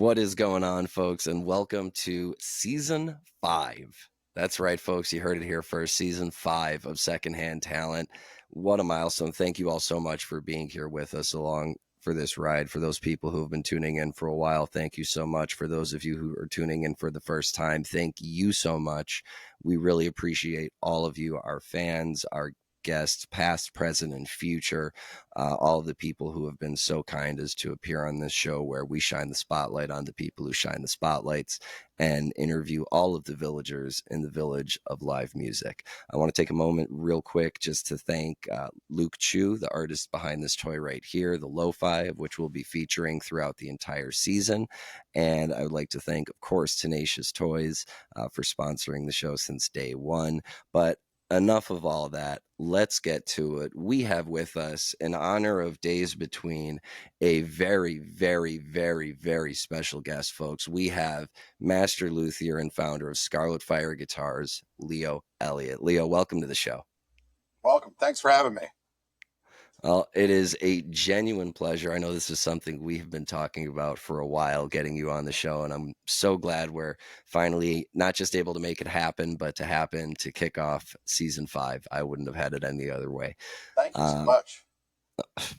What is going on, folks? And welcome to season 5. That's right, folks. You heard it here first. Season 5 of Secondhand Talent. What a milestone. Thank you all so much for being here with us along for this ride. For those people who have been tuning in for a while, thank you so much. For those of you who are tuning in for the first time, thank you so much. We really appreciate all of you, our fans, our guests, past, present, and future, all of the people who have been so kind as to appear on this show where we shine the spotlight on the people who shine the spotlights and interview all of the villagers in the village of live music. I want to take a moment real quick just to thank Luke Chu, the artist behind this toy right here, the Lo-Fi, of which we'll be featuring throughout the entire season. And I would like to thank, of course, Tenacious Toys for sponsoring the show since day one. But enough of all that. Let's get to it. We have with us, in honor of Days Between, a very, very, very, very special guest, folks. We have master luthier and founder of Scarlet Fire Guitars, Leo Elliott. Leo, welcome to the show. Welcome. Thanks for having me. Well, it is a genuine pleasure. I know this is something we've been talking about for a while, getting you on the show, and I'm so glad we're finally not just able to make it happen, but to kick off season 5. I wouldn't have had it any other way. Thank you so much.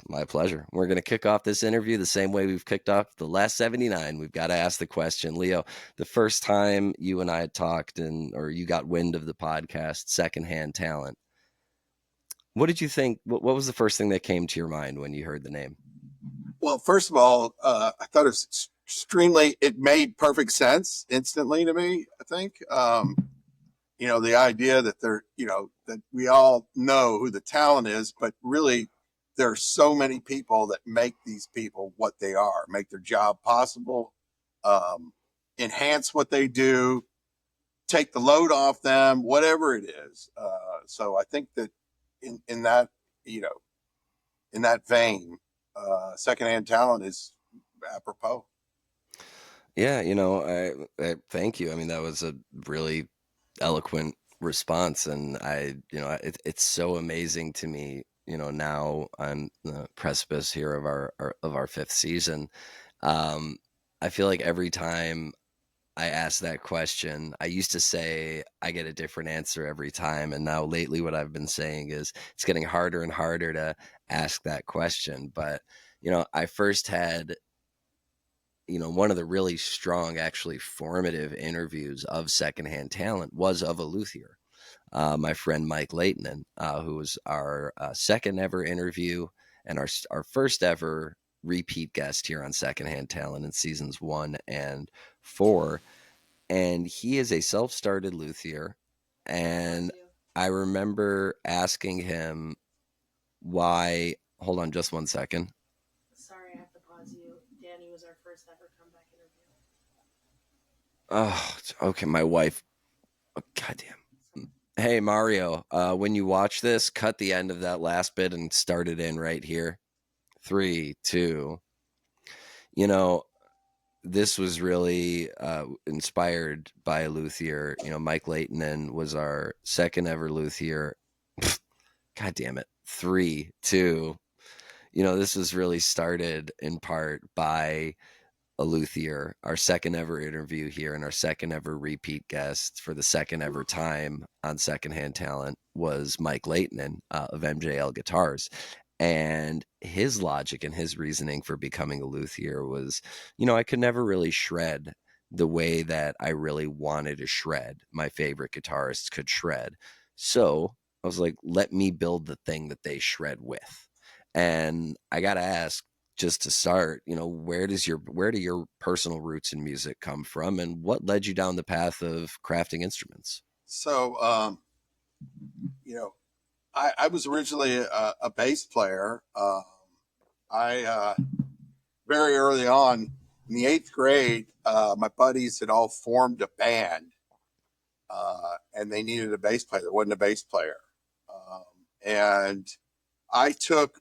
My pleasure. We're going to kick off this interview the same way we've kicked off the last 79. We've got to ask the question, Leo, the first time you and I had talked or you got wind of the podcast, Secondhand Talent, what did you think? What was the first thing that came to your mind when you heard the name? Well, first of all, I thought it made perfect sense instantly to me, I think. The idea that that we all know who the talent is, but really there are so many people that make these people what they are, make their job possible, enhance what they do, take the load off them, whatever it is. So I think that in that vein, Secondhand Talent is apropos. Yeah, I thank you. I mean, that was a really eloquent response, and it's so amazing to me. Now on the precipice here of our 5th season. I feel like every time I ask that question, I used to say I get a different answer every time. And now lately what I've been saying is it's getting harder and harder to ask that question. But, I first had, one of the really strong, actually formative interviews of Secondhand Talent was of a luthier, my friend Mike Leighton, who was our second ever interview and our first ever repeat guest here on Secondhand Talent in seasons 1 and 4. And he is a self-started luthier. And I remember asking him why. Hold on just one second. Sorry, I have to pause you. Danny was our first ever comeback interview. Oh, okay. My wife. Oh, goddamn. Hey, Mario, when you watch this, cut the end of that last bit and start it in right here. 3, 2. This was really inspired by a luthier. Mike Leighton was our second ever luthier. God damn it. 3, 2. This was really started in part by a luthier. Our second ever interview here and our second ever repeat guest for the second ever time on Secondhand Talent was Mike Leighton of MJL Guitars. And his logic and his reasoning for becoming a luthier was, I could never really shred the way that I really wanted to shred. My favorite guitarists could shred. So I was like, let me build the thing that they shred with. And I got to ask, just to start, where do your personal roots in music come from, and what led you down the path of crafting instruments? So, I was originally a bass player. I very early on in the 8th grade, my buddies had all formed a band, and they needed a bass player. There wasn't a bass player, and I took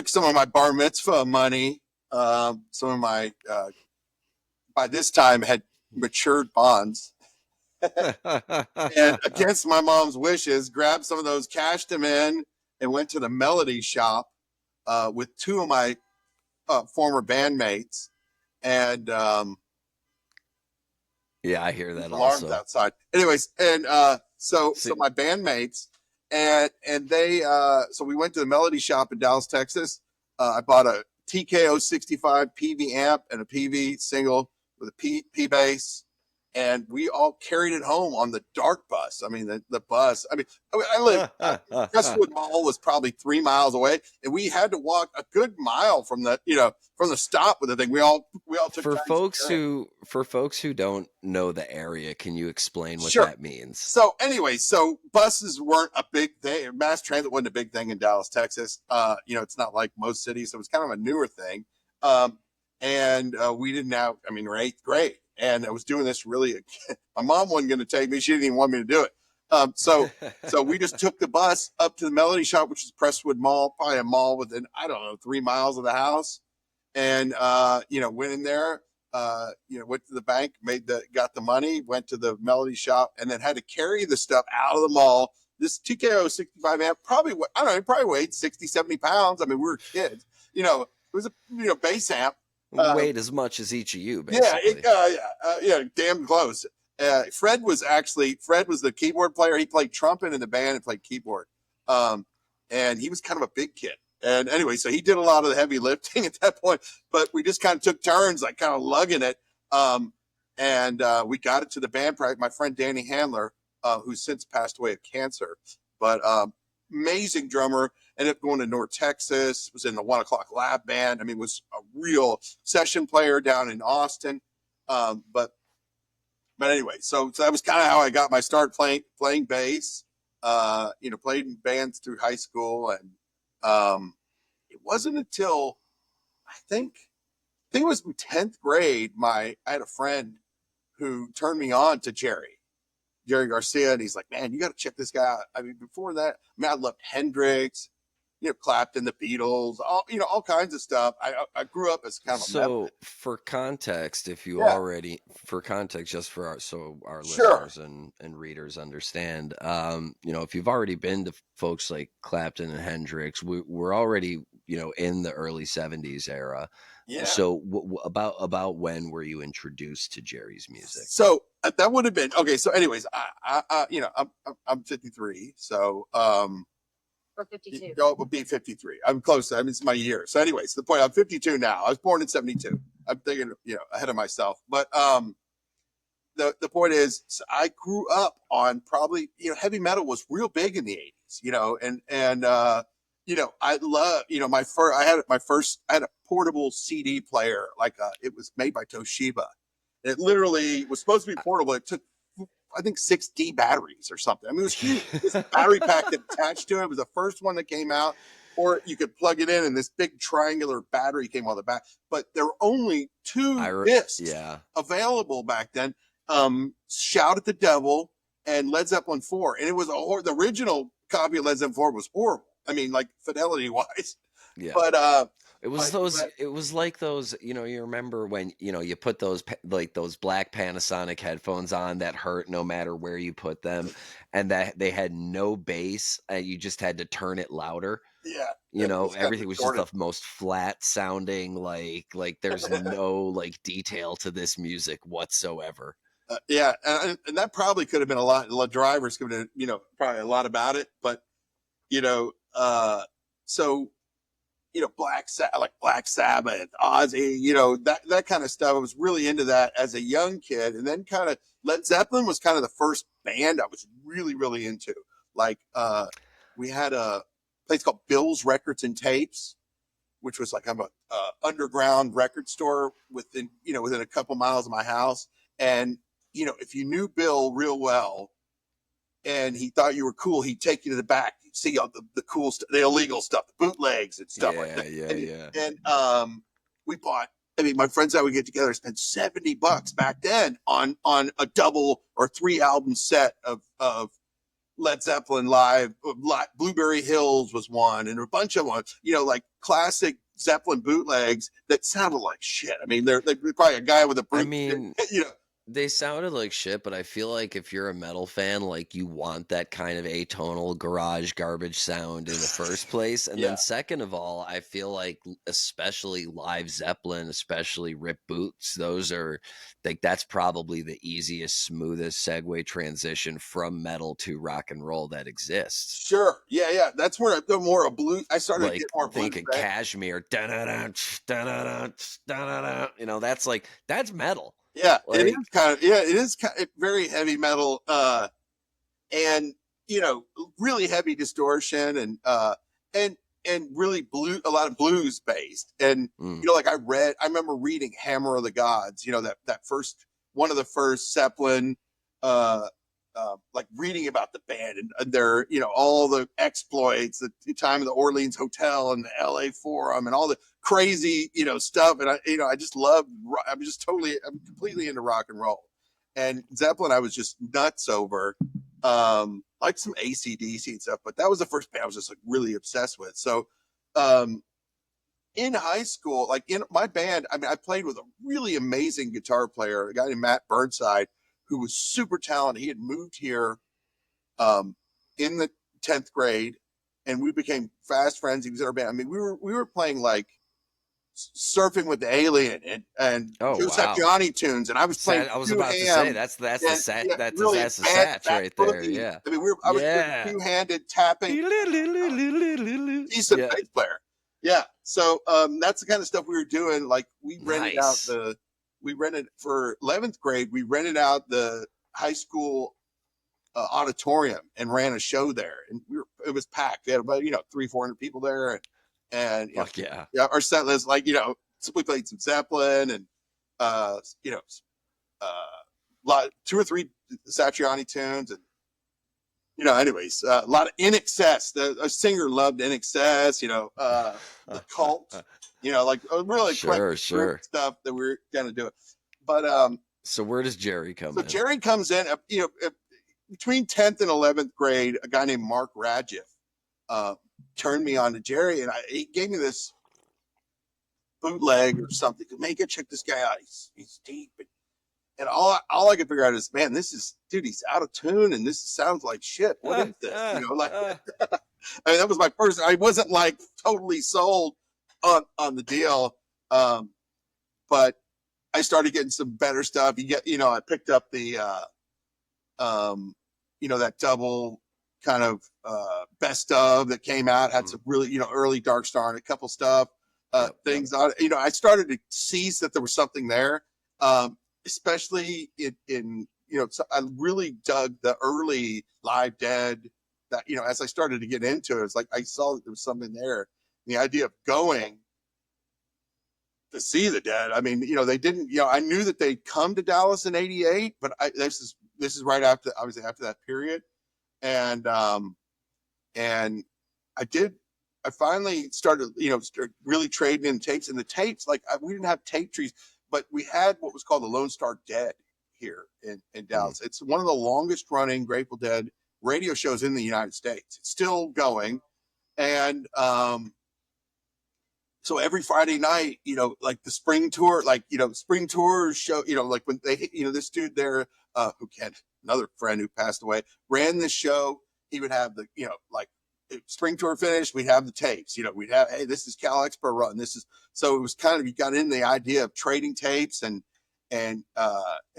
some of my bar mitzvah money, some of my by this time had matured bonds. And against my mom's wishes, grabbed some of those, cashed them in, and went to the Melody shop with 2 of my former bandmates, and Yeah, I hear there's that alarms also. outside. Anyways, and so See, my bandmates and they so we went to the Melody Shop in Dallas, Texas. I bought a TKO 65 PV amp and a PV single with a P bass, and we all carried it home on the dark bus. I mean, the bus. I live. Crestwood Mall was probably 3 miles away, and we had to walk a good mile from the from the stop with the thing. We all took for turns folks carrying. who don't know the area, can you explain what Sure. that means? So anyway, so buses weren't a big thing. Mass transit wasn't a big thing in Dallas, Texas. It's not like most cities, so it was kind of a newer thing. And we didn't have. I mean, we're 8th grade, and I was doing this really. My mom wasn't going to take me; she didn't even want me to do it. So we just took the bus up to the Melody Shop, which is Crestwood Mall, probably a mall within 3 miles of the house, and went in there. Went to the bank, got the money, went to the Melody Shop, and then had to carry the stuff out of the mall. This TKO 65 amp probably, I don't know, it probably weighed 60, 70 pounds. I mean, we were kids. It was a bass amp. Weighed as much as each of you, basically. Damn close. Fred was the keyboard player. He played trumpet in the band and played keyboard. And he was kind of a big kid. And anyway, so he did a lot of the heavy lifting at that point, but we just kind of took turns, like kind of lugging it. And we got it to the band practice. My friend Danny Handler, who's since passed away of cancer, but amazing drummer, ended up going to North Texas, was in the 1 O'Clock Lab Band. I mean, was a real session player down in Austin. But anyway, so that was kind of how I got my start playing bass. Played in bands through high school, and it wasn't until I think it was in 10th grade. I had a friend who turned me on to Jerry Garcia, and he's like, "Man, you got to check this guy out." I mean, before that, I loved Hendrix, Clapton, the Beatles, all kinds of stuff. I grew up as kind of a metal. For context, just for our Sure. listeners and readers understand, if you've already been to folks like Clapton and Hendrix, we're already, in the early 70s era. Yeah. So about when were you introduced to Jerry's music? So that would have been okay. So anyways, I'm 53. So, Or 52. it would be 53. I'm close. I mean, it's my year. So anyways, the point, I'm 52 now. I was born in 72. I'm thinking, ahead of myself. But the point is, so I grew up on probably, heavy metal was real big in the 80s, and I love, I had a portable CD player, it was made by Toshiba. It literally was supposed to be portable. It took, I think, 6D batteries or something. I mean, it was huge. This battery pack that attached to it was the first one that came out, or you could plug it in and this big triangular battery came on the back. But there were only two discs available back then. Shout at the Devil and Led Zeppelin 4. And it was the original copy of Led Zeppelin 4 was horrible. I mean, like fidelity wise. Yeah. But it was like those, you remember when, you put those black Panasonic headphones on that hurt no matter where you put them, and that they had no bass, and you just had to turn it louder. Yeah. Everything was just the most flat sounding, like there's no detail to this music whatsoever. Yeah. And that probably could have been a lot drivers could have, probably a lot about it, but, so, Black Sabbath, Ozzy, that kind of stuff. I was really into that as a young kid. And then kind of Led Zeppelin was kind of the first band I was really, really into. We had a place called Bill's Records and Tapes, which was like a underground record store within a couple miles of my house. And, if you knew Bill real well and he thought you were cool, he'd take you to the back. See all the cool stuff, the illegal stuff, the bootlegs and stuff like that. And we bought, my friends and I would get together and spend $70 back then on a double or 3 album set of Led Zeppelin live. Blueberry Hills was one, and a bunch of ones, like classic Zeppelin bootlegs that sounded like shit. I mean, they're probably a guy with a broom. They sounded like shit, but I feel like if you're a metal fan, like, you want that kind of atonal garage garbage sound in the first place, and Yeah. then second of all, I feel like especially live Zeppelin, especially Rip Boots, those are like, that's probably the easiest, smoothest segue transition from metal to rock and roll that exists. Sure. Yeah, yeah. That's where I got more a blues. I started to Like, get more blues thinking back. Kashmir, da-da-da, da-da-da, da-da-da, that's like, that's metal. Yeah, it is Like, kind of, yeah, it is kind of very heavy metal, and really heavy distortion, and and really blue, a lot of blues based. And mm, like I remember reading Hammer of the Gods, that first one of the first Zeppelin, uh like reading about the band and their, all the exploits, the time of the Orleans Hotel and the LA Forum and all the crazy, stuff. And I just love, I'm completely into rock and roll. And Zeppelin, I was just nuts over, like some AC/DC and stuff, but that was the first band I was just like really obsessed with. So, um, in high school, like in my band, I mean, I played with a really amazing guitar player, a guy named Matt Burnside, who was super talented. He had moved here, um, in the 10th grade, and we became fast friends. He was in our band. I mean, we were playing like Surfing with the Alien and oh, Joe wow. Satriani tunes, and I was playing I was two about to say hand that's the and sat yeah, that's really that's the satch back right there. boogie. Yeah. I mean, I was doing Yeah. two-handed tapping, decent Yeah. bass player. Yeah. So that's the kind of stuff we were doing. Like Nice. we rented for 11th grade, we rented out the high school auditorium and ran a show there. And it was packed. We had about, 300-400 people there. And Fuck yeah. yeah, our set list, like, so we played some Zeppelin and, uh, you know, two or three Satriani tunes and, anyways, a lot of In Excess. A singer loved In Excess, the Cult, like really Sure, eclectic group sure. stuff that we are going to do. But So where does Jerry come so in? Jerry comes in, between 10th and 11th grade, a guy named Mark Radjiff turned me on to Jerry, and he gave me this bootleg or something. Man, go check this guy out. He's deep. And all I could figure out is, man, dude, he's out of tune, and this sounds like shit. What is this? Like, I mean, that was my first. I wasn't like totally sold on the deal, but I started getting some better stuff. I picked up the, that double kind of best of that came out, had some really, early Dark Star and a couple stuff, Yep, yep. things on. I started to seize that there was something there, especially so I really dug the early Live Dead. That as I started to get into it, it's like I saw that there was something there. The idea of going to see the Dead. I mean, they didn't. I knew that they'd come to Dallas in '88, but this is right after, obviously, after that period, and and I did. I finally started, really trading in tapes, and the tapes, like we didn't have tape trees, but we had what was called the Lone Star Dead here in Dallas. It's one of the longest running Grateful Dead radio shows in the United States. It's still going, and so every Friday night, like the spring tour, like, spring tour show, like when they, this dude there, who can, another friend who passed away, ran this show. He would have the, like spring tour finished, we'd have the tapes, we'd have, hey, this is Cal Expo run. So it was kind of, you got in the idea of trading tapes and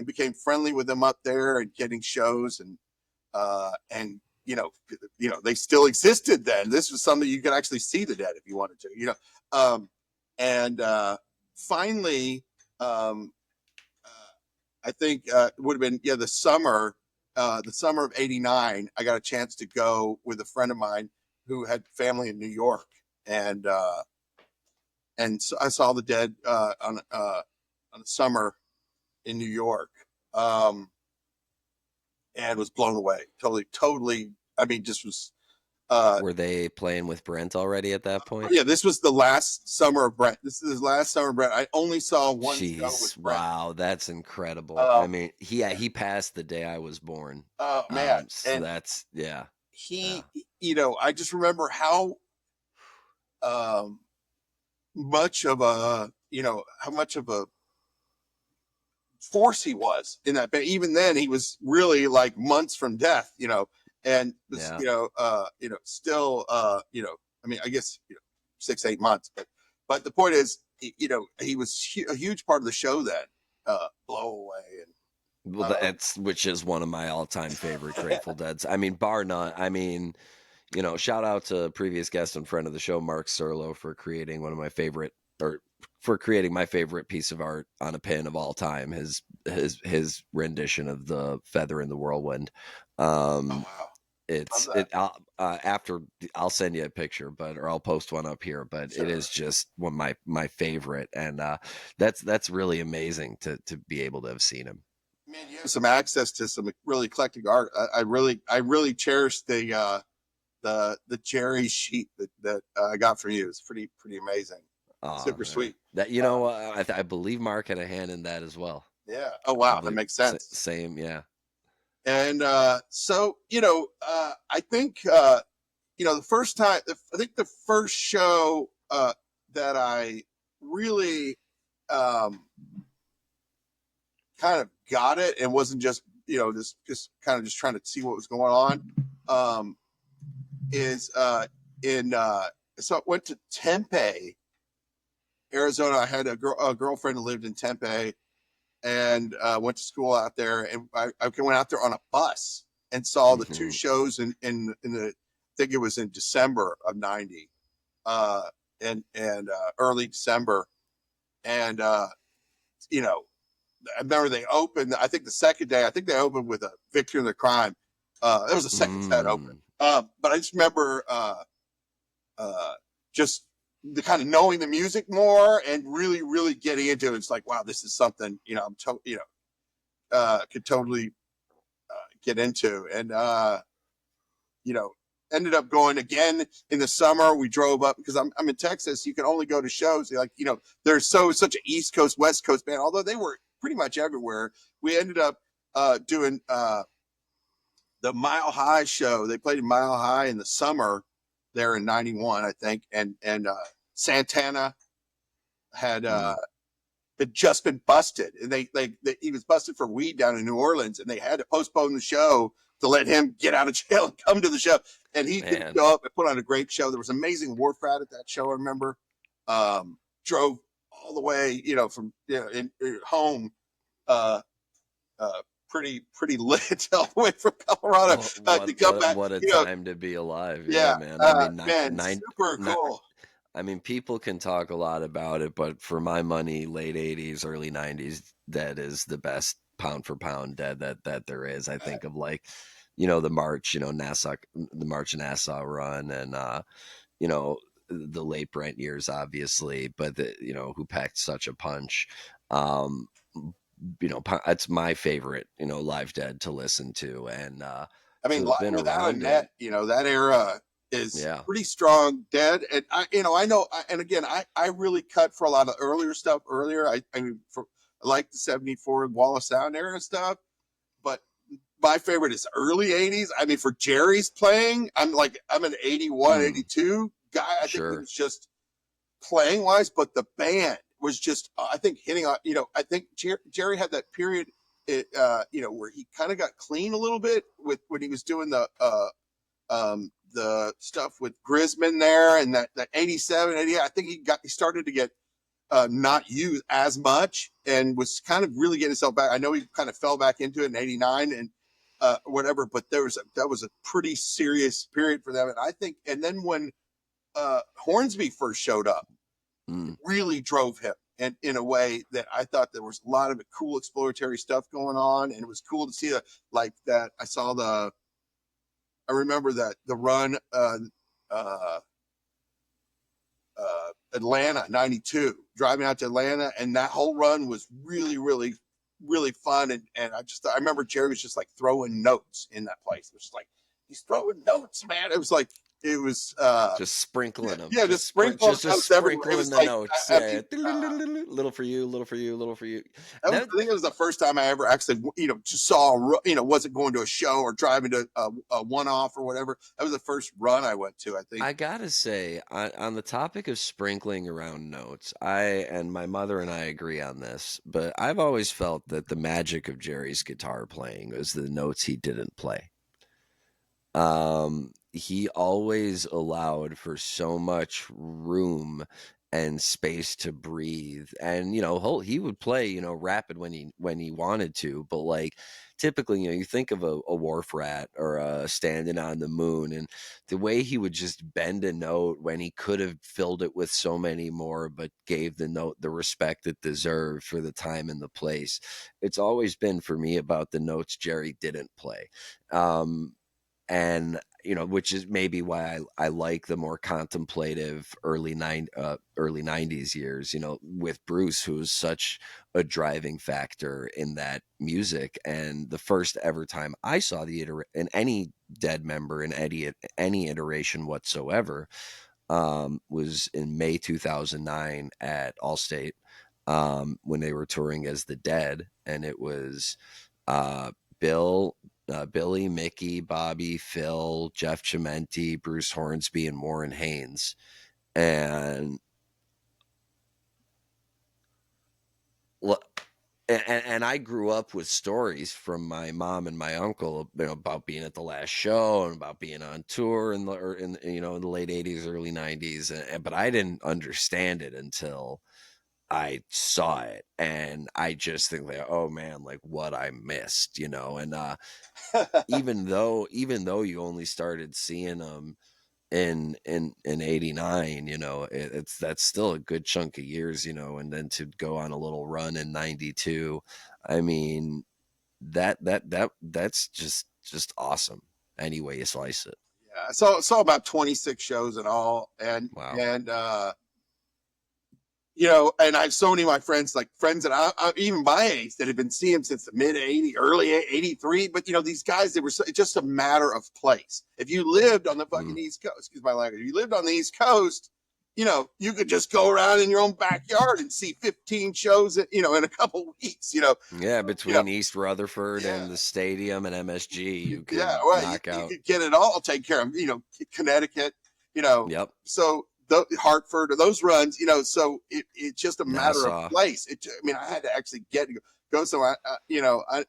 became friendly with them up there and getting shows and, they still existed then. This was something you could actually see the Dead if you wanted to, and finally, I think it would have been the summer of '89. I got a chance to go with a friend of mine who had family in New York, and so I saw the Dead on a summer in New York, and was blown away. Totally. I mean, just was. Were they playing with Brent already at that point? Yeah, this was the last summer of Brent. This is his last summer of Brent. I only saw one show with Jeez, Brent. wow, that's incredible. I Um, mean, he passed the day I was born. oh man, So and that's yeah. he, I just remember how um, much of a, how much of a force he was in that band. Even then, he was really like months from death, and was, Yeah. still, I mean, I guess 6-8 months, but the point is, he was a huge part of the show then. Blow Away and Well, that's which is one of my all-time favorite Grateful Deads. I mean, bar none. I mean, shout out to previous guest and friend of the show, Mark Serlo, for creating one of my favorite, or for creating my favorite piece of art on a pin of all time. His rendition of the Feather in the Whirlwind. oh wow, love that. After I'll send you a picture, or I'll post one up here. But Sure. it is just one of my favorite, and that's really amazing to be able to have seen him. Man, you have some access to some really eclectic art. I really cherish the Jerry sheet that I got from you. It's pretty amazing. Oh, Super man. sweet. That I believe Mark had a hand in that as well. Yeah. Oh I wow, that believe makes sense. same, yeah. And so I think the first time, I think the first show that I really kind of got it and wasn't just just kind of just trying to see what was going on is in so I went to Tempe, Arizona. I had a girlfriend who lived in Tempe, and went to school out there, and I went out there on a bus and saw the two shows in the, I think it was in December of '90, and early December, and I remember they opened. I think the second day, I think they opened with a Victory in the Crime. It was the second set open, but I just remember just the kind of knowing the music more and really getting into it. It's like, wow, this is something I'm could totally get into, and ended up going again in the summer. We drove up because I'm in Texas. You can only go to shows like there's such an East Coast West Coast band, although they were pretty much everywhere. We ended up doing the Mile High show. They played in Mile High in the summer there in '91, I think, and Santana had just been busted, and he was busted for weed down in New Orleans, and they had to postpone the show to let him get out of jail and come to the show. And he did go up and put on a great show. There was amazing Wharf Rat at that show. I remember drove all the way, from in home, pretty lit all the way from Colorado to come back. What a time to be alive! Yeah, man. I mean, super cool. I mean, people can talk a lot about it, but for my money, late '80s, early '90s, Dead is the best pound for pound Dead that there is. I think of like, the March, Nassau, the March Nassau run, and the late Brent years, obviously, but who packed such a punch. It's my favorite, live Dead to listen to, and I mean, without a net, that era is pretty strong. Dead, and I know, and again, I really cut for a lot of earlier stuff earlier. I like the '74 Wallace Sound era stuff, but my favorite is early '80s. I mean, for Jerry's playing, I'm an '81, '82 guy. I think it was just playing wise, but the band was just, I think, hitting on. I think Jerry had that period, where he kind of got clean a little bit with when he was doing the stuff with Grisman there, and that 87, 88. I think he started to get not used as much, and was kind of really getting himself back. I know he kind of fell back into it in '89 and whatever, but that was a pretty serious period for them. And I think, and then when Hornsby first showed up, really drove him, and in a way that I thought there was a lot of cool exploratory stuff going on, and it was cool to see that. I remember that the run Atlanta '92, driving out to Atlanta, and that whole run was really fun, and I remember Jerry was just like throwing notes in that place. It was just like, he's throwing notes, man. It was like it was Just sprinkling them. yeah, just sprinkling Just notes everywhere. It sprinkling was the like notes. I Yeah, mean, little for you, little for you, little for you. I That think it was the first time I ever actually, just saw, wasn't going to a show or driving to a one-off or whatever. That was the first run I went to, I think. I gotta say, on the topic of sprinkling around notes, and my mother and I agree on this, but I've always felt that the magic of Jerry's guitar playing was the notes he didn't play. He always allowed for so much room and space to breathe, and he would play rapid when he wanted to, but like typically you think of a wharf rat or a standing on the moon, and the way he would just bend a note when he could have filled it with so many more, but gave the note the respect it deserved for the time and the place. It's always been for me about the notes Jerry didn't play. And which is maybe why I like the more contemplative early 90s years, with Bruce, who was such a driving factor in that music. And the first ever time I saw in any Dead member in any iteration whatsoever, was in May 2009 at Allstate, when they were touring as the Dead, and it was uh, Bill, Billy, Mickey, Bobby, Phil, Jeff Chimenti, Bruce Hornsby, and Warren Haynes. And and I grew up with stories from my mom and my uncle, about being at the last show and about being on tour in the late 80s, early 90s, but I didn't understand it until I saw it, and I just think like, oh man, like what I missed, and even though you only started seeing them in 89, that's still a good chunk of years, and then to go on a little run in 92, I mean, that's just awesome any way you slice it. Yeah, I saw about 26 shows in all, and Wow. and I have so many of my friends, like friends that I even my age, that have been seeing him since the mid 80s, early 83. But these guys, it's just a matter of place. If you lived on the fucking East Coast, excuse my language, if you lived on the East Coast, you could just go around in your own backyard and see 15 shows, in a couple weeks, Yeah, between East Rutherford and the stadium and MSG, you could knock out. You could get it all taken care of, Connecticut, Yep. So Hartford or those runs, so it's just a matter of place. I had to actually go. So I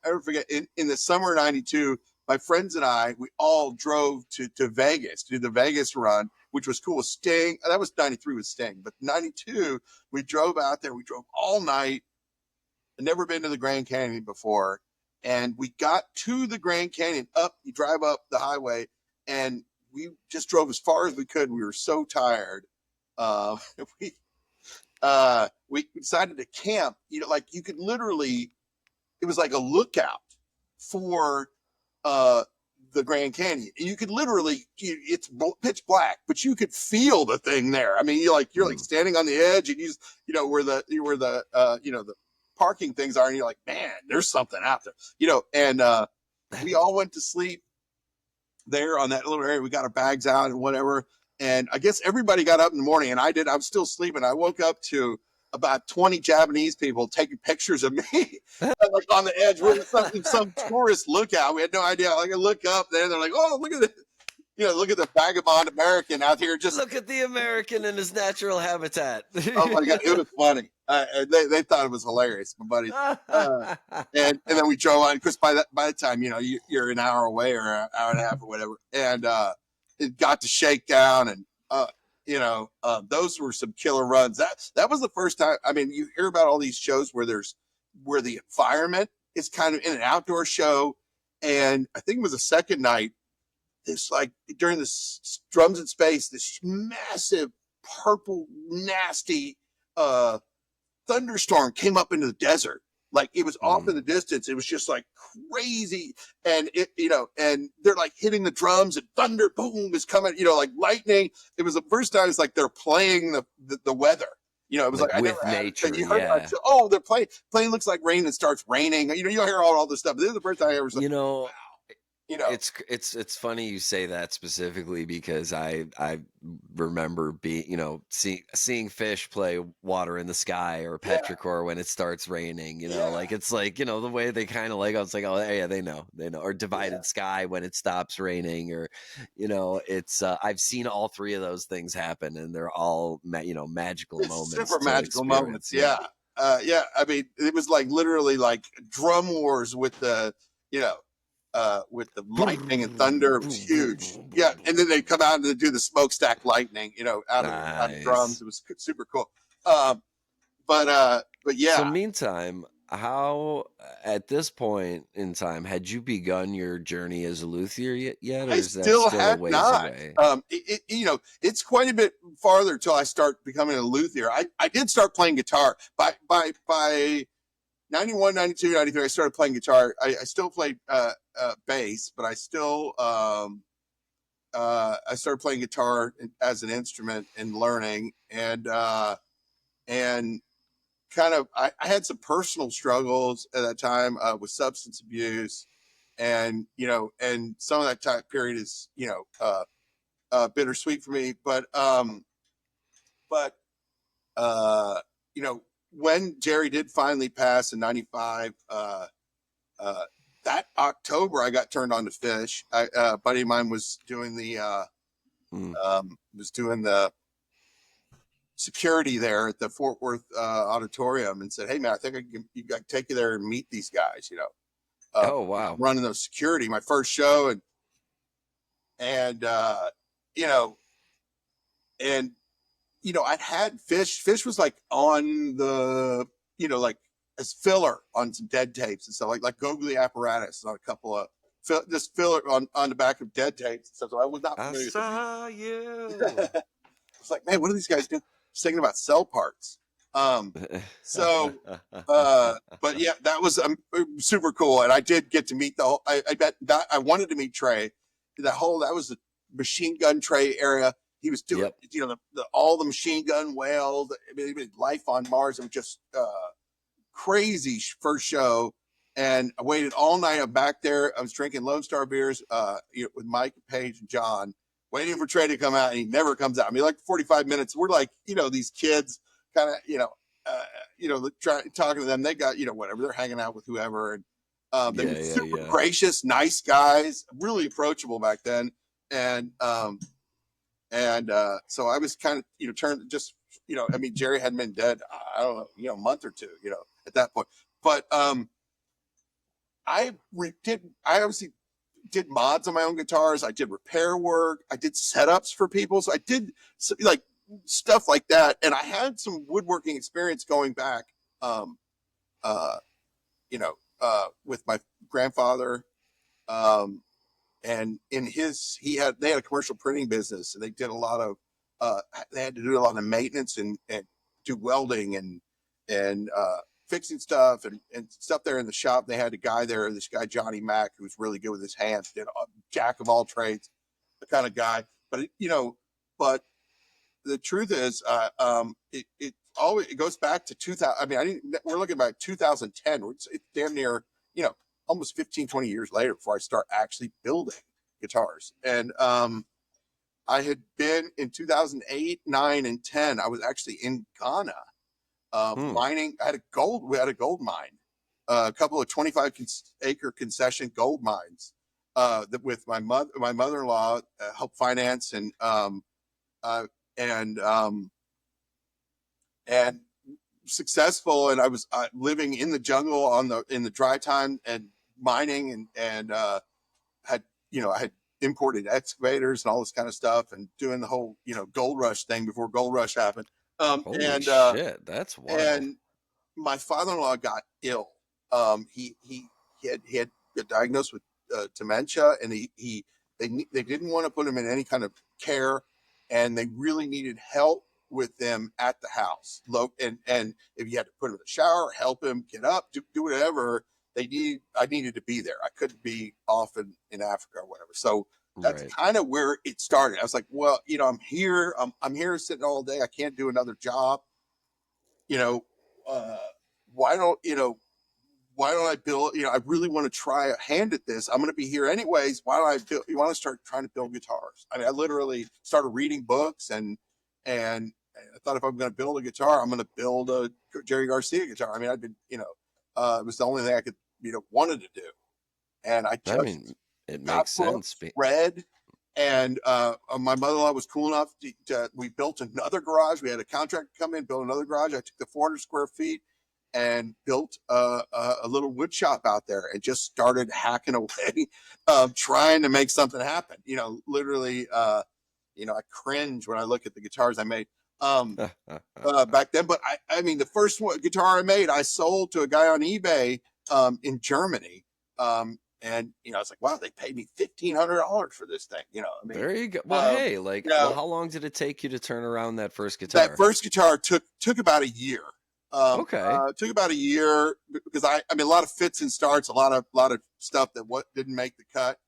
never forget in the summer of 92, my friends and I, we all drove to Vegas to do the Vegas run, which was cool with Sting. That was 93 with Sting, but 92, we drove out there. We drove all night. I'd never been to the Grand Canyon before. And we got to the Grand Canyon you drive up the highway, and we just drove as far as we could. We were so tired. We decided to camp, like you could literally, it was like a lookout for, the Grand Canyon. You could literally, it's pitch black, but you could feel the thing there. I mean, you're like standing on the edge, and where the parking things are, and you're like, man, there's something out there, and we all went to sleep there on that little area. We got our bags out and whatever. And I guess everybody got up in the morning, and I did. I was still sleeping. I woke up to about 20 Japanese people taking pictures of me, like on the edge. We're some tourist lookout. We had no idea. Like I look up there, and they're like, "Oh, look at it! Look at the vagabond American out here." Just look at the American in his natural habitat. Oh my god, it was funny. They thought it was hilarious, my buddy. And then we drove on, because by the time you're an hour away or an hour and a half or whatever, and it got to Shakedown, and those were some killer runs. That was the first time. I mean, you hear about all these shows where the environment is kind of in an outdoor show, and I think it was the second night. It's like during this Drums in Space, this massive purple nasty thunderstorm came up into the desert. Like it was off in the distance. It was just like crazy. And and they're like hitting the drums, and thunder, boom, is coming, like lightning. It was the first time it's like they're playing the weather. It was like I with never nature. You heard, oh, they're playing looks like rain, and starts raining. You hear all this stuff. But this is the first time I ever saw. Wow. you know, It's funny you say that specifically because I remember being, seeing fish play water in the sky or yeah, petrichor when it starts raining, yeah, like it's like, the way they kind of like, I was like, oh yeah, they know, or yeah. divided sky when it stops raining, or it's I've seen all three of those things happen, and they're all magical It's moments super to magical moments. experience. Yeah. Yeah. Yeah. I mean, it was like literally like drum wars with with the lightning and thunder. It was huge. Yeah. And then they come out and they do the smokestack lightning, out of drums. Nice. It was super cool. But So yeah, meantime, how at this point in time had you begun your journey as a luthier yet, or I is that still still a had ways not. away? It's quite a bit farther till I start becoming a luthier. I did start playing guitar by 91, 92, 93. I started playing guitar. I still played bass, but I started playing guitar as an instrument and learning, and kind of I had some personal struggles at that time with substance abuse, and some of that time period is bittersweet for me, but uh, you know when Jerry did finally pass in '95. Uh, that October, I got turned on to fish. A buddy of mine Hmm. was doing the security there at the Fort Worth auditorium, and said, "Hey man, I think I can take you there and meet these guys." Oh wow. Running those security, my first show, and you know, and I'd had fish. Fish was like on the like as filler on some dead tapes and stuff, like Googly apparatus on a couple of just filler on the back of dead tapes and stuff. So I was not I familiar with saw you. it. I was like, man, what are these guys doing? Just thinking about cell parts. Um, so, but yeah, that was super cool, and I did get to meet the whole. I bet that I wanted to meet Trey. That was the machine gun Trey area. He was doing, Yep. all the machine gun whales. I mean, Life on Mars. It was just crazy first show, and I waited all night. I'm back there. I was drinking Lone Star beers with Mike, Paige, and John, waiting for Trey to come out, and he never comes out. I mean, like 45 minutes. We're like, these kids kind of, talking to them. They got, whatever. They're hanging out with whoever, and they were Yeah, super yeah, gracious, nice guys, really approachable back then, and so I was kind of, turned just, I mean, Jerry hadn't been dead, I don't know, a month or two, at that point. But I obviously did mods on my own guitars. I did repair work. I did setups for people. So I did like stuff like that. And I had some woodworking experience going back, um, uh, with my grandfather. Um, and they had a commercial printing business, and they did a lot of they had to do a lot of maintenance and do welding and fixing stuff and stuff there in the shop. They had a guy there, this guy Johnny Mack, who was really good with his hands, did a jack of all trades, the kind of guy. But the truth is, it always it goes back to 2000. I mean, we're looking about 2010. It's damn near, almost 15, 20 years later before I start actually building guitars. And I had been in 2008, 9, and 10. I was actually in Ghana Hmm. mining. We had a gold mine, a couple of 25-acre concession gold mines that with my mother-in-law helped finance uh, and um, and successful. And I was living in the jungle in the dry time and mining and I had imported excavators and all this kind of stuff and doing the whole gold rush thing before gold rush happened. Um, Holy and uh, shit, that's wild. and my father-in-law got ill. He had got diagnosed with dementia, and they didn't want to put him in any kind of care, and they really needed help with them at the house. And if you had to put him in the shower, help him get up, do whatever I needed to be there. I couldn't be off in Africa or whatever. So that's Right. kind of where it started. I was like, well, I'm here. I'm here sitting all day. I can't do another job. You know, uh, why don't why don't I build, I really want to try a hand at this. I'm going to be here anyways. Why don't I build, you want to start trying to build guitars? I mean, I literally started reading books and I thought if I'm going to build a guitar, I'm going to build a Jerry Garcia guitar. I mean, I'd been, it was the only thing I could, wanted to do. And I I just mean, it got makes sense. books, read, and my mother-in-law was cool enough we built another garage. We had a contractor come in, build another garage. I took the 400 square feet and built a little wood shop out there and just started hacking away, trying to make something happen. Literally, I cringe when I look at the guitars I made back then. But I mean, the first guitar I made, I sold to a guy on eBay in Germany. And I was like, wow, they paid me $1,500 for this thing. I mean, There you go. Well, hey, how long did it take you to turn around that first guitar? That first guitar took about a year. Okay. Took about a year because I mean, a lot of fits and starts, a lot of stuff that didn't make the cut.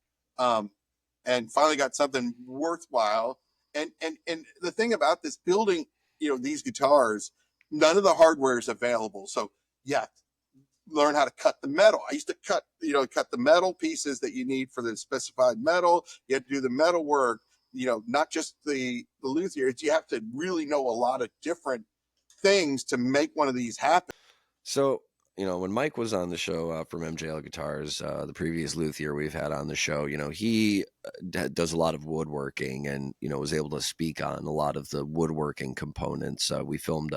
And finally got something worthwhile. And the thing about this building, these guitars, none of the hardware is available. So yeah, learn how to cut the metal. I used to cut the metal pieces that you need for the specified metal. You have to do the metal work, not just the luthier. You have to really know a lot of different things to make one of these happen. So, when Mike was on the show from MJL Guitars, the previous luthier we've had on the show, he does a lot of woodworking and, was able to speak on a lot of the woodworking components. We filmed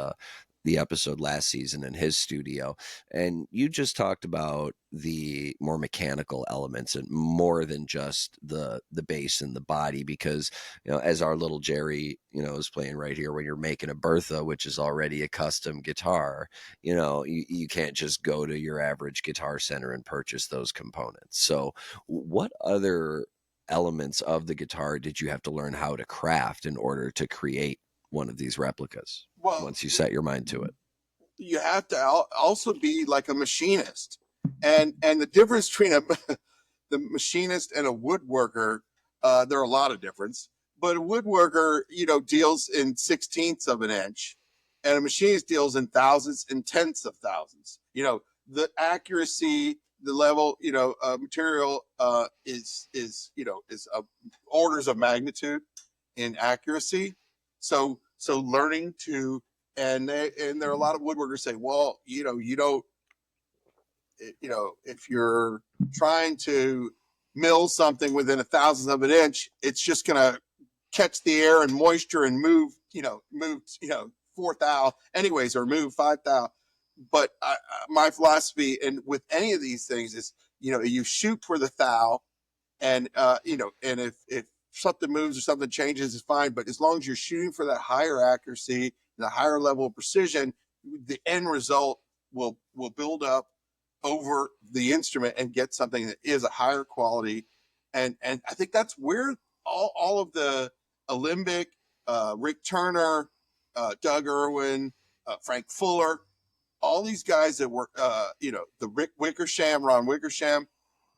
the episode last season in his studio, and you just talked about the more mechanical elements and more than just the bass and the body, because as our little Jerry is playing right here, when you're making a Bertha, which is already a custom guitar, you can't just go to your average Guitar Center and purchase those components. So what other elements of the guitar did you have to learn how to craft in order to create one of these replicas? Well, once you set your mind to it, you have to also be like a machinist, and the difference between the machinist and a woodworker, there are a lot of difference, but a woodworker deals in 1/16 of an inch, and a machinist deals in thousandths and tenths of thousands. The accuracy, the level, material is orders of magnitude in accuracy. So learning to, and there are a lot of woodworkers say, well, you don't, if you're trying to mill something within 1/1000th of an inch, it's just going to catch the air and moisture and move 4 thou anyways, or move 5 thou. But my philosophy, and with any of these things, is, you shoot for the thou, and and if something moves or something changes, is fine. But as long as you're shooting for that higher accuracy, the higher level of precision, the end result will build up over the instrument and get something that is a higher quality. And I think that's where all of the Alembic, Rick Turner, Doug Irwin, Frank Fuller, all these guys that were, the Rick Wickersham, Ron Wickersham,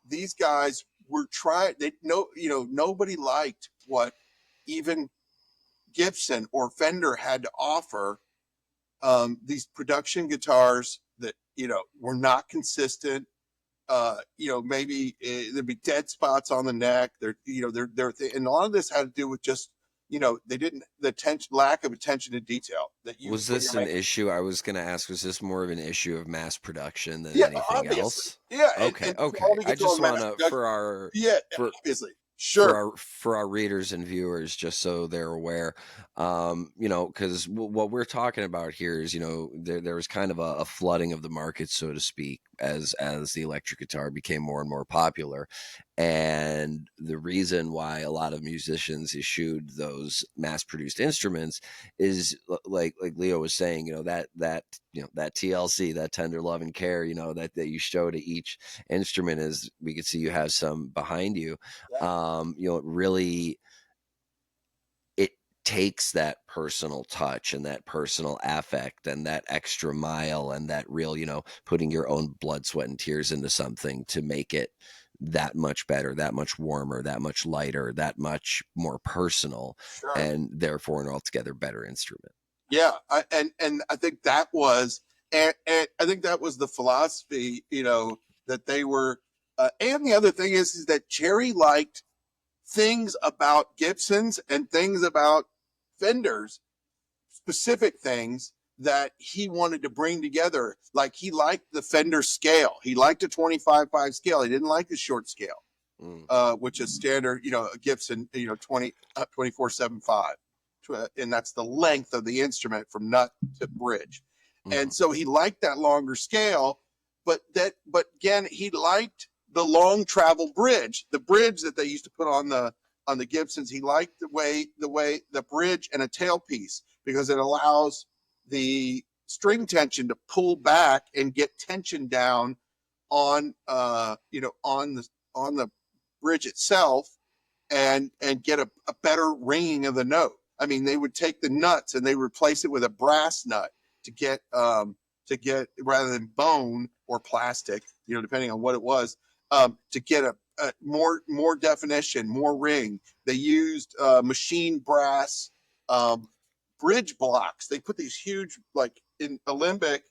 these guys were trying. Nobody liked what even Gibson or Fender had to offer. These production guitars that were not consistent. Maybe there'd be dead spots on the neck. And a lot of this had to do with just they didn't, lack of attention to detail. Was this an issue? I was going to ask, was this more of an issue of mass production than anything obviously. else? Yeah. Okay. I just want to, obviously. Sure. For our readers and viewers, just so they're aware, because what we're talking about here is, there was kind of a flooding of the market, so to speak, as the electric guitar became more and more popular. And the reason why a lot of musicians issued those mass-produced instruments is, like Leo was saying, that TLC, that tender love and care, that you show to each instrument, is, we could see you have some behind you. It really, it takes that personal touch and that personal affect and that extra mile and that real, putting your own blood, sweat, and tears into something to make it that much better, that much warmer, that much lighter, that much more personal, and therefore an altogether better instrument. Yeah. And I think that was and I think that was the philosophy, that they were. And the other thing is that Jerry liked things about Gibsons and things about Fenders, specific things that he wanted to bring together. Like he liked the Fender scale. He liked a 25/5 scale. He didn't like the short scale, which is standard, a Gibson, 24/7/5. And that's the length of the instrument from nut to bridge. And so he liked that longer scale, but again, he liked the long travel bridge, the bridge that they used to put on the Gibsons. He liked the way the bridge and a tailpiece, because it allows the string tension to pull back and get tension down on on the bridge itself, and get a better ringing of the note. I mean, they would take the nuts and they replace it with a brass nut to get rather than bone or plastic, depending on what it was, to get a more definition, more ring. They used machine brass bridge blocks. They put these huge, like in alembic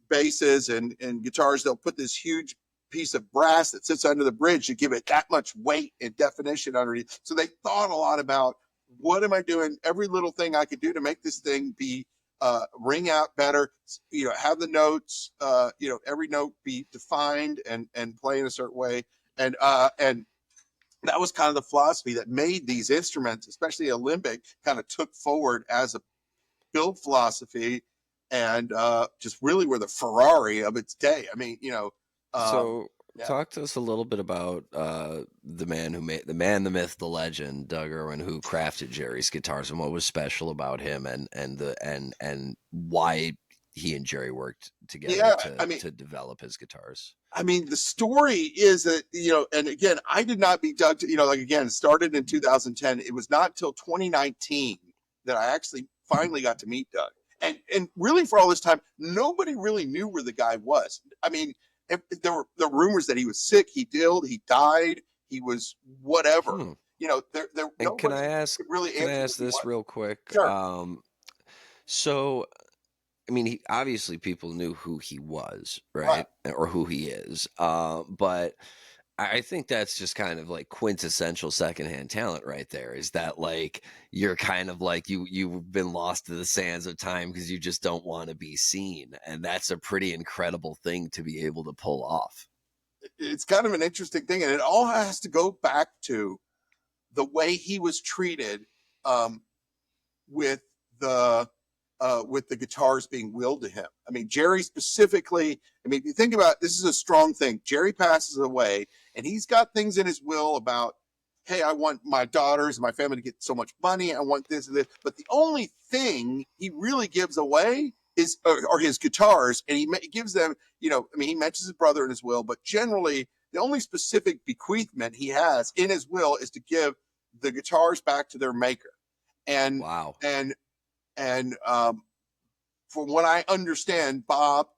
basses and guitars, they'll put this huge piece of brass that sits under the bridge to give it that much weight and definition underneath. So they thought a lot about, what am I doing? Every little thing I could do to make this thing be ring out better, have the notes, every note be defined and play in a certain way. And that was kind of the philosophy that made these instruments, especially alembic, kind of took forward as a build philosophy, and just really were the Ferrari of its day. I mean, So talk to us a little bit about the man, the myth, the legend, Doug Irwin, who crafted Jerry's guitars, and what was special about him, and why he and Jerry worked together to develop his guitars. I mean, the story is that, and again, I did not meet Doug, started in 2010. It was not until 2019 that I actually finally got to meet Doug. And really, for all this time, nobody really knew where the guy was. I mean, there were rumors that he was sick, he died, he was whatever. Can I ask this real quick? Sure. So, I mean, obviously people knew who he was, right? Or who he is. But I think that's just kind of like quintessential secondhand talent right there, is that like you're kind of like you've been lost to the sands of time because you just don't want to be seen. And that's a pretty incredible thing to be able to pull off. It's kind of an interesting thing. And it all has to go back to the way he was treated with the guitars being willed to him. I mean, Jerry specifically, if you think about it, this is a strong thing. Jerry passes away and he's got things in his will about, hey, I want my daughters and my family to get so much money. I want this and this. But the only thing he really gives away are his guitars. And he gives them, he mentions his brother in his will, but generally the only specific bequeathment he has in his will is to give the guitars back to their maker. And wow. And from what I understand, Bob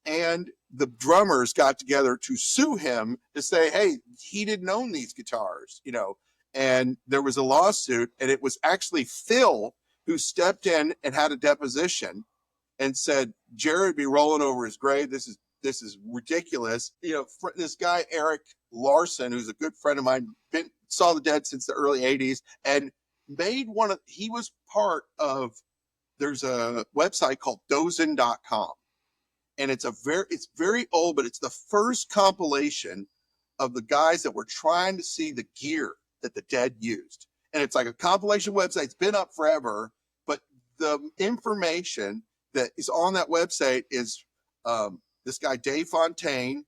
and the drummers got together to sue him to say, hey, he didn't own these guitars, and there was a lawsuit, and it was actually Phil who stepped in and had a deposition and said, Jerry would be rolling over his grave. This is ridiculous. This guy, Eric Larson, who's a good friend of mine, saw the Dead since the early 80s and he was part of, there's a website called Dozen.com. And it's very old, but it's the first compilation of the guys that were trying to see the gear that the Dead used. And it's like a compilation website. It's been up forever, but the information that is on that website is this guy, Dave Fontaine,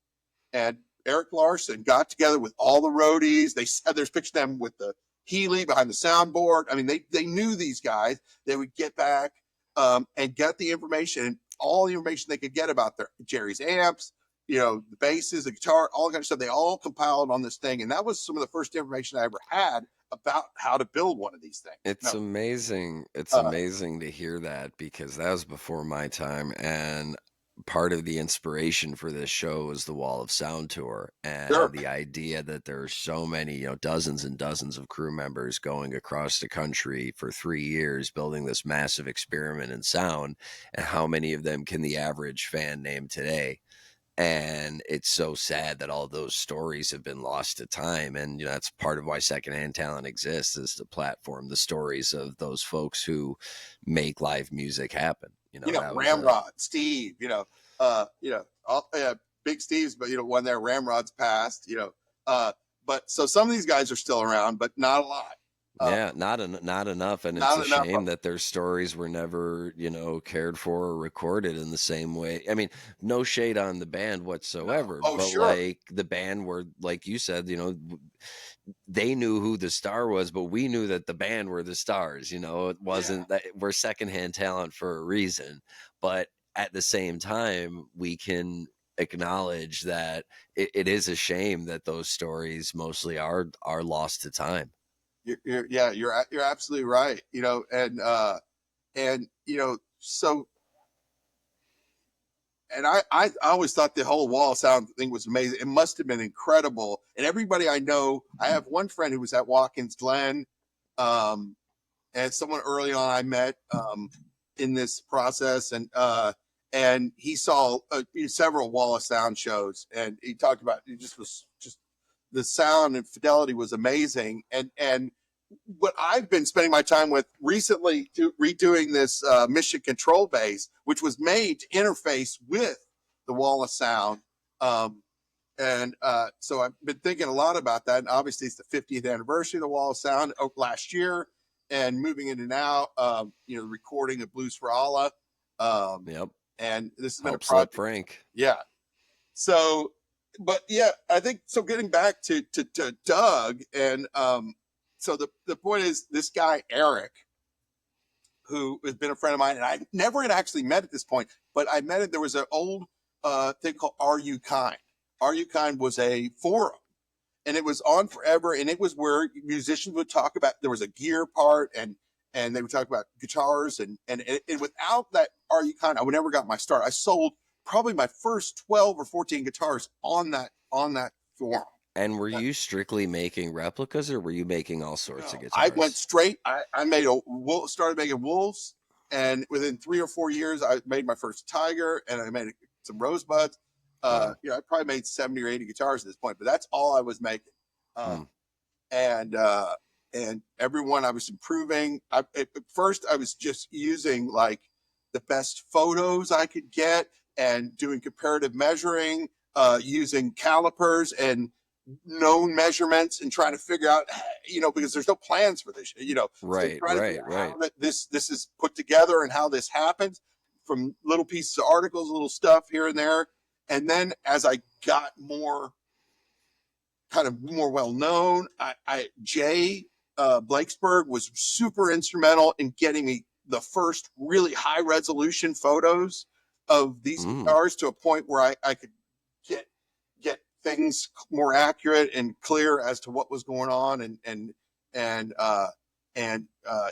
and Eric Larson got together with all the roadies. There's pictures of them with the Healy behind the soundboard. I mean, they knew these guys. They would get back and get the information, all the information they could get about Jerry's amps, the basses, the guitar, all that kind of stuff. They all compiled on this thing. And that was some of the first information I ever had about how to build one of these things. It's amazing. It's amazing to hear that, because that was before my time. And part of the inspiration for this show is the Wall of Sound tour, Sure. and the idea that there are so many, dozens and dozens of crew members going across the country for 3 years building this massive experiment in sound, and how many of them can the average fan name today. And it's so sad that all those stories have been lost to time. And that's part of why Secondhand Talent exists, is to platform the stories of those folks who make live music happen. That was a Ramrod, Steve, all, Big Steve's, but when their Ramrod's passed, but so some of these guys are still around, but not a lot. yeah, not enough, and it's a Not enough. shame that their stories were never, cared for or recorded in the same way. I mean, no shade on the band whatsoever, Oh, but sure. like the band were, like you said, they knew who the star was, but we knew that the band were the stars. It wasn't that we're Secondhand Talent for a reason, but at the same time, we can acknowledge that it is a shame that those stories mostly are lost to time. You're absolutely right. So, and I always thought the whole Wall of Sound thing was amazing. It must have been incredible. And everybody I know, I have one friend who was at Watkins Glen, and someone early on I met in this process, and he saw several Wall of Sound shows, and he talked about it was just the sound and fidelity was amazing. And what I've been spending my time with recently redoing this mission control base, which was made to interface with the Wall of Sound. So I've been thinking a lot about that. And obviously it's the 50th anniversary of the Wall of Sound last year, and moving into now, the recording of Blues for Allah. Yep. And this has been Help a slip project. Frank. Yeah. So, but yeah, I think so. Getting back to Doug, and so the point is, this guy Eric, who has been a friend of mine, and I never had actually met at this point, but I met it. There was an old thing called Are You Kind? Are You Kind was a forum, and it was on forever, and it was where musicians would talk about. There was a gear part, and they would talk about guitars, and without that Are You Kind, I would never got my start. I sold probably my first 12 or 14 guitars on that forum. And were you strictly making replicas, or were you making all sorts of I guitars? went straight. I made started making wolves, and within 3 or 4 years, I made my first Tiger, and I made some Rosebuds. I probably made 70 or 80 guitars at this point, but that's all I was making. And everyone I was improving. At first, I was just using like the best photos I could get and doing comparative measuring, using calipers and known measurements, and trying to figure out, because there's no plans for this, Right, so right. how this is put together and how this happens, from little pieces of articles, little stuff here and there. And then as I got more well known, Jay Blakesberg was super instrumental in getting me the first really high resolution photos of these guitars, to a point where I could get things more accurate and clear as to what was going on, and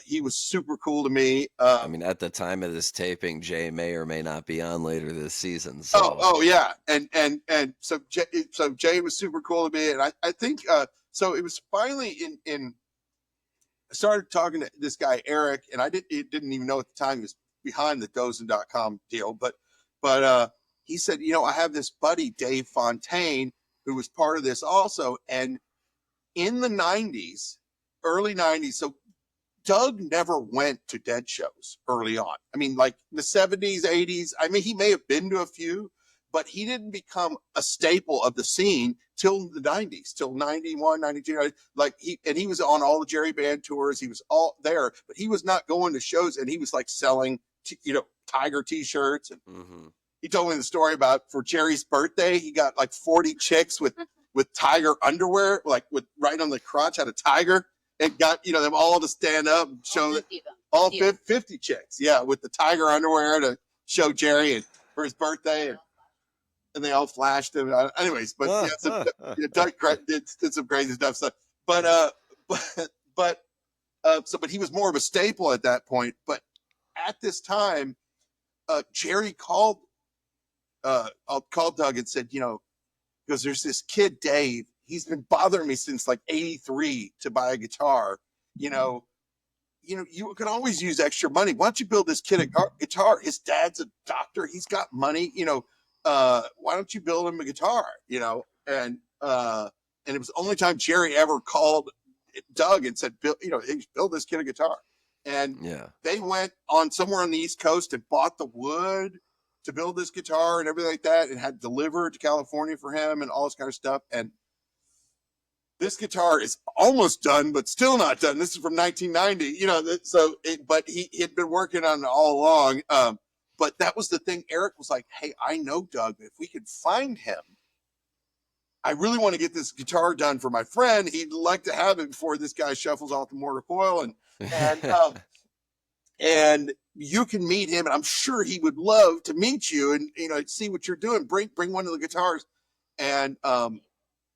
he was super cool to me. I mean, at the time of this taping, Jay may or may not be on later this season. So. Oh yeah, and so Jay was super cool to me, and I think so. It was finally in. I started talking to this guy Eric, and I didn't even know at the time he was behind the Dozen.com deal, but he said, I have this buddy Dave Fontaine who was part of this also, and in the 90s, early 90s. So Doug never went to Dead shows early on. I mean, like the 70s, 80s. I mean, he may have been to a few, but he didn't become a staple of the scene till the 90s, till 91, 92. Like he was on all the Jerry Band tours. He was all there, but he was not going to shows, and he was like selling, Tiger t-shirts. And he told me the story about, for Jerry's birthday, he got like 40 chicks with Tiger underwear, like with right on the crotch had a tiger, and got, them all to stand up and show all 50 chicks. Yeah. With the Tiger underwear to show Jerry and for his birthday. And they all flashed him. Anyways, but Doug did some crazy stuff. So, but he was more of a staple at that point. But at this time, Jerry called called Doug and said, because there's this kid, Dave, he's been bothering me since like 83 to buy a guitar. You can always use extra money. Why don't you build this kid a guitar? His dad's a doctor. He's got money, why don't you build him a guitar, and it was the only time Jerry ever called Doug and said, build this kid a guitar. And they went on somewhere on the East Coast and bought the wood to build this guitar and everything like that, and had delivered to California for him and all this kind of stuff. And this guitar is almost done, but still not done. This is from 1990, but he had been working on it all along. But that was the thing. Eric was like, hey, I know Doug, if we could find him, I really want to get this guitar done for my friend. He'd like to have it before this guy shuffles off the mortar coil, and you can meet him, and I'm sure he would love to meet you and see what you're doing. Bring one of the guitars, and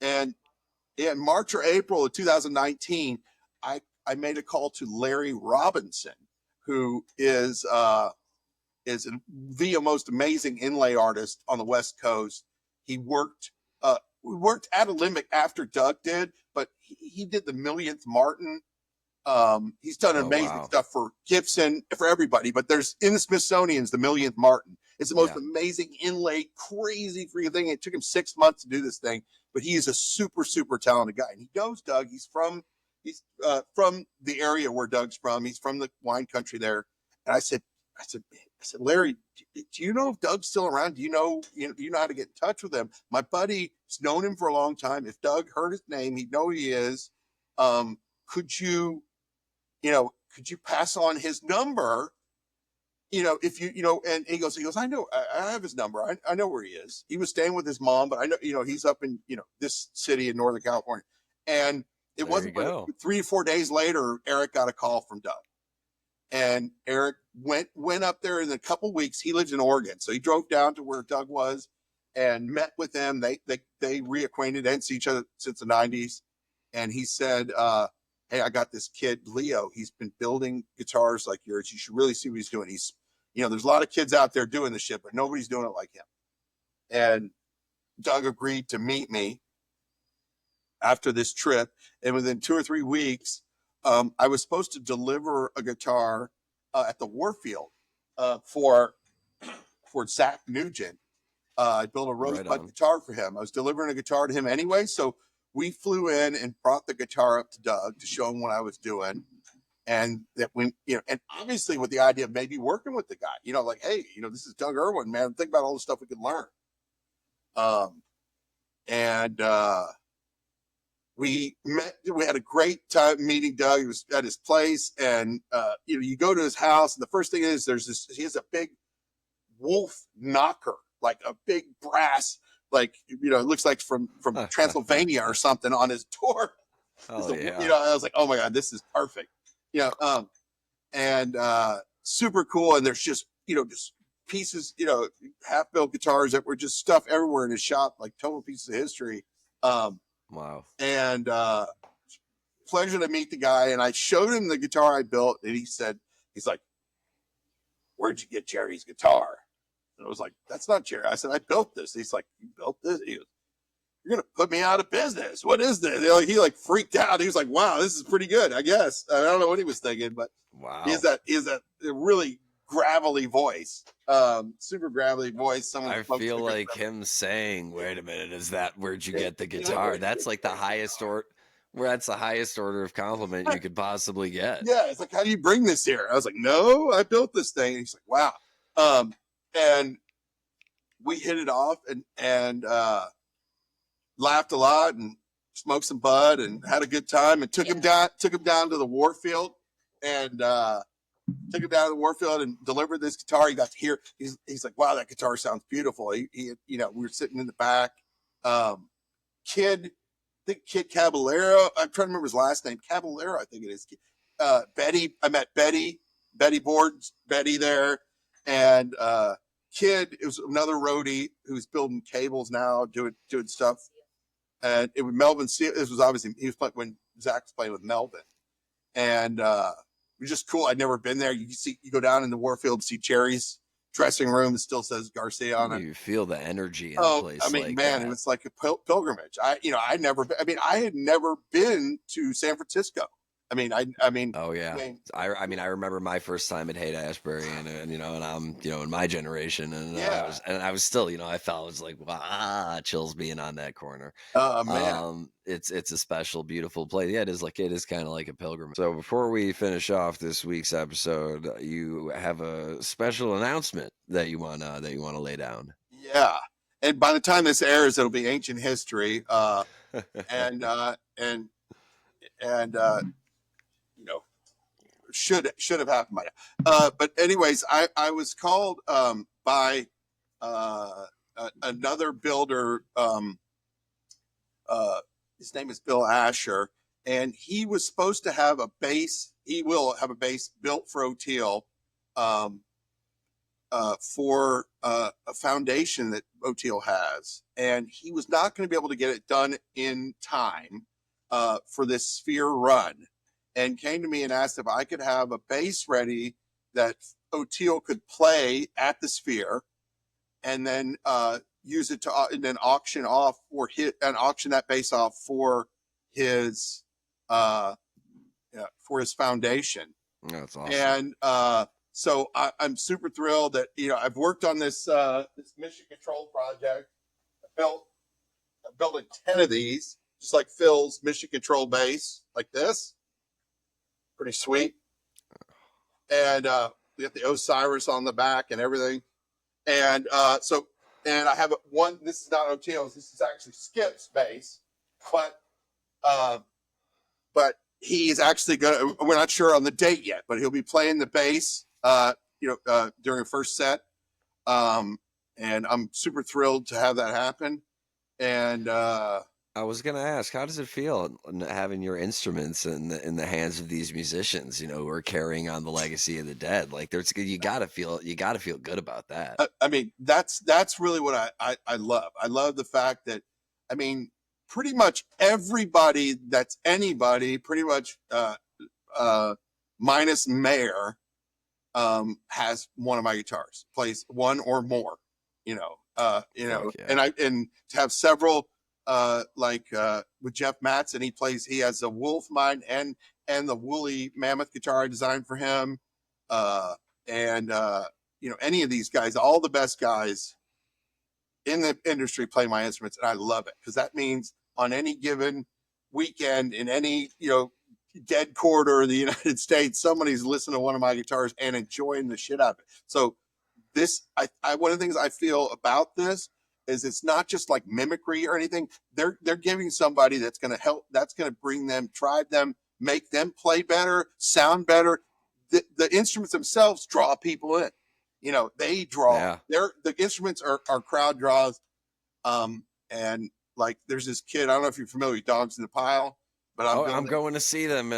in March or April of 2019, I made a call to Larry Robinson, who is the most amazing inlay artist on the West Coast. He worked at a limit after Doug did, but he did the millionth Martin. He's done amazing stuff for Gibson, for everybody, but there's in the Smithsonian's the millionth Martin. It's the most amazing inlay, crazy freaking thing. It took him 6 months to do this thing, but he is a super, super talented guy. And he knows Doug. He's from the area where Doug's from. He's from the wine country there. And I said, Larry, do you know if Doug's still around? Do you know how to get in touch with him? My buddy's known him for a long time. If Doug heard his name, he'd know who he is. Could you pass on his number? If and he goes, I know, I have his number. I know where he is. He was staying with his mom, but I know, he's up in, this city in Northern California. And it wasn't 3 or 4 days later, Eric got a call from Doug. And Eric went up there in a couple weeks. He lives in Oregon. So he drove down to where Doug was and met with them. They reacquainted, and see each other since the 90s. And he said, hey, I got this kid, Leo. He's been building guitars like yours. You should really see what he's doing. He's, there's a lot of kids out there doing this shit, but nobody's doing it like him. And Doug agreed to meet me after this trip. And within 2 or 3 weeks, I was supposed to deliver a guitar at the Warfield for Zach Nugent. I built a rosebud guitar for him. I was delivering a guitar to him anyway, so we flew in and brought the guitar up to Doug to show him what I was doing. And that and obviously with the idea of maybe working with the guy, like, hey, this is Doug Irwin, man. Think about all the stuff we could learn. We met, we had a great time meeting Doug. He was at his place, and, you go to his house, and the first thing is he has a big wolf knocker, like a big brass, like, it looks like from Transylvania or something on his door. Oh, yeah. I was like, oh my God, this is perfect. Super cool. And there's just pieces, half-built guitars that were just stuff everywhere in his shop, like total pieces of history. Wow. And pleasure to meet the guy. And I showed him the guitar I built, and he's like, where'd you get Jerry's guitar? And I was like, that's not Jerry. I said, I built this. He's like, you built this? He goes, you're going to put me out of business. What is this? He like freaked out. He was like, wow, this is pretty good, I guess. I don't know what he was thinking, but wow. He has that really gravelly voice, super gravelly voice. I feel like him saying, wait a minute, where'd you get the guitar? That's like the highest that's the highest order of compliment you could possibly get. Yeah. It's like, how do you bring this here? I was like, no, I built this thing. And he's like, wow. And we hit it off and laughed a lot and smoked some bud and had a good time, and took him down to the Warfield and delivered this guitar. He got to hear, he's like, wow, that guitar sounds beautiful. We were sitting in the back. Kid Caballero, I'm trying to remember his last name. Caballero, I think it is. Betty, I met Betty there. And Kid, it was another roadie who's building cables now, doing stuff. And it was Melvin. This was obviously, he was playing when Zach was playing with Melvin. And it was just cool. I'd never been there. You go down in the Warfield, see Jerry's dressing room that still says Garcia on it. You feel the energy in a Oh, I place mean, like man, that. it was like a pilgrimage. I had never been to San Francisco. Oh yeah. I mean I remember my first time at Haight Ashbury and and I'm in my generation and yeah. I was still I felt it was like wow, chills being on that corner. Oh man. It's a special beautiful place. Yeah, it is kind of like a pilgrimage. So before we finish off this week's episode, you have a special announcement that you want to lay down. Yeah. And by the time this airs, it'll be ancient history. And and and you know should have happened by now. But anyways, I was called by another builder. His name is Bill Asher, and he was supposed to have a base. He will have a base built for O'Teal for a foundation that O'Teal has, and he was not going to be able to get it done in time for this Sphere run, and came to me and asked if I could have a base ready that O'Teal could play at the Sphere, and then use it to and then auction that base off for his foundation. That's awesome. And so I'm super thrilled that I've worked on this mission control project. I built 10 of these, just like Phil's mission control base, like this. Pretty sweet. And we got the Osiris on the back and everything. And and I have one. This is not O'Teal's. This is actually Skip's base, but he's actually gonna. We're not sure on the date yet, but he'll be playing the bass. During the first set. And I'm super thrilled to have that happen. And I was gonna ask, how does it feel having your instruments in the hands of these musicians, who are carrying on the legacy of the dead? Like, you gotta feel good about that. I mean, that's really what I love. I love the fact that, pretty much everybody that's anybody, pretty much minus Mayer, has one of my guitars, plays one or more, Yeah. and to have several. With Jeff Mattson, he has a Wolf mine and the woolly mammoth guitar I designed for him. Any of these guys, all the best guys in the industry play my instruments, and I love it because that means on any given weekend in any, dead quarter of the United States, somebody's listening to one of my guitars and enjoying the shit out of it. So one of the things I feel about this is it's not just like mimicry or anything. They're giving somebody that's going to help, that's going to bring them, drive them, make them play better, sound better. The instruments themselves draw people in. They draw. Yeah. The instruments are crowd draws. And like there's this kid, I don't know if you're familiar with Dogs in the Pile, but I'm going to see them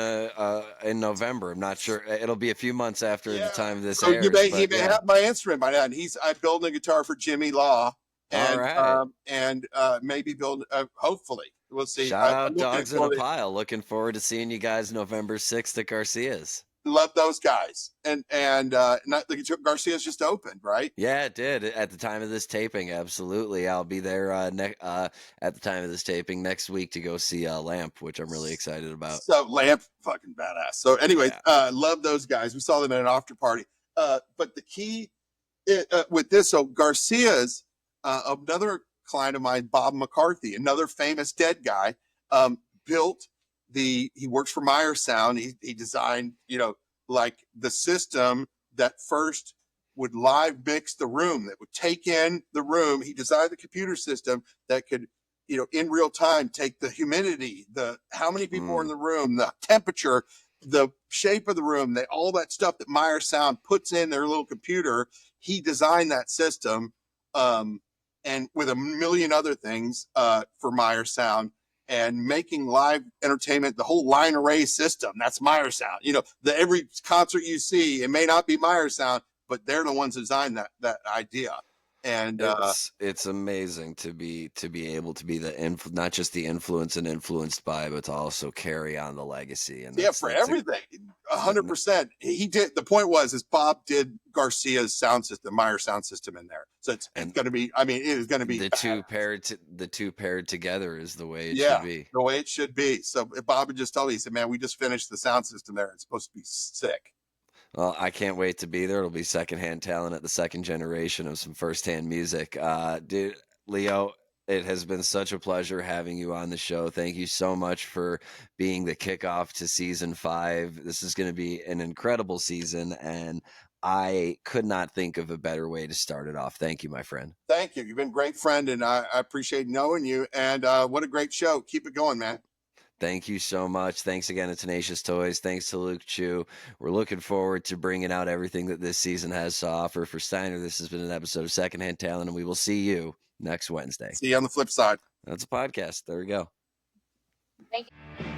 in November. I'm not sure. It'll be a few months after the time of this airs. He may have my instrument by now. And I'm building a guitar for Jimmy Law. And all right. Maybe build. Hopefully, we'll see. Shout out Dogs in a Pile. Looking forward to seeing you guys November 6th at Garcia's. Love those guys, and not the Garcia's just opened, right? Yeah, it did at the time of this taping. Absolutely, I'll be there at the time of this taping next week to go see Lamp, which I'm really excited about. So Lamp, fucking badass. So anyway, love those guys. We saw them at an after party. But the key with this, so Garcia's. Another client of mine, Bob McCarthy, another famous dead guy, he works for Meyer Sound. He designed, like the system that first would live mix the room, that would take in the room. He designed the computer system that could, in real time, take the humidity, how many people are in the room, the temperature, the shape of the room, all that stuff that Meyer Sound puts in their little computer. He designed that system. And with a million other things for Meyer Sound, and making live entertainment, the whole line array system, that's Meyer Sound. Every concert you see, it may not be Meyer Sound, but they're the ones who designed that idea. And it's amazing to be able to be not just the influence and influenced by, but to also carry on the legacy. And for everything. 100%. He did. The point is Bob did Garcia's sound system, Meyer sound system in there. So it's going to be, I mean, it is going to be the two paired together is the way it yeah, should be. the way it should be. So Bob would just tell me, he said, man, we just finished the sound system there. It's supposed to be sick. Well, I can't wait to be there. It'll be secondhand talent at the second generation of some firsthand music. Dude, Leo, it has been such a pleasure having you on the show. Thank you so much for being the kickoff to season 5. This is going to be an incredible season, and I could not think of a better way to start it off. Thank you, my friend. Thank you. You've been a great friend, and I appreciate knowing you. And what a great show. Keep it going, man. Thank you so much. Thanks again to Tenacious Toys. Thanks to Luke Chu. We're looking forward to bringing out everything that this season has to offer. For Steiner, this has been an episode of Secondhand Talent, and we will see you next Wednesday. See you on the flip side. That's a podcast. There we go. Thank you.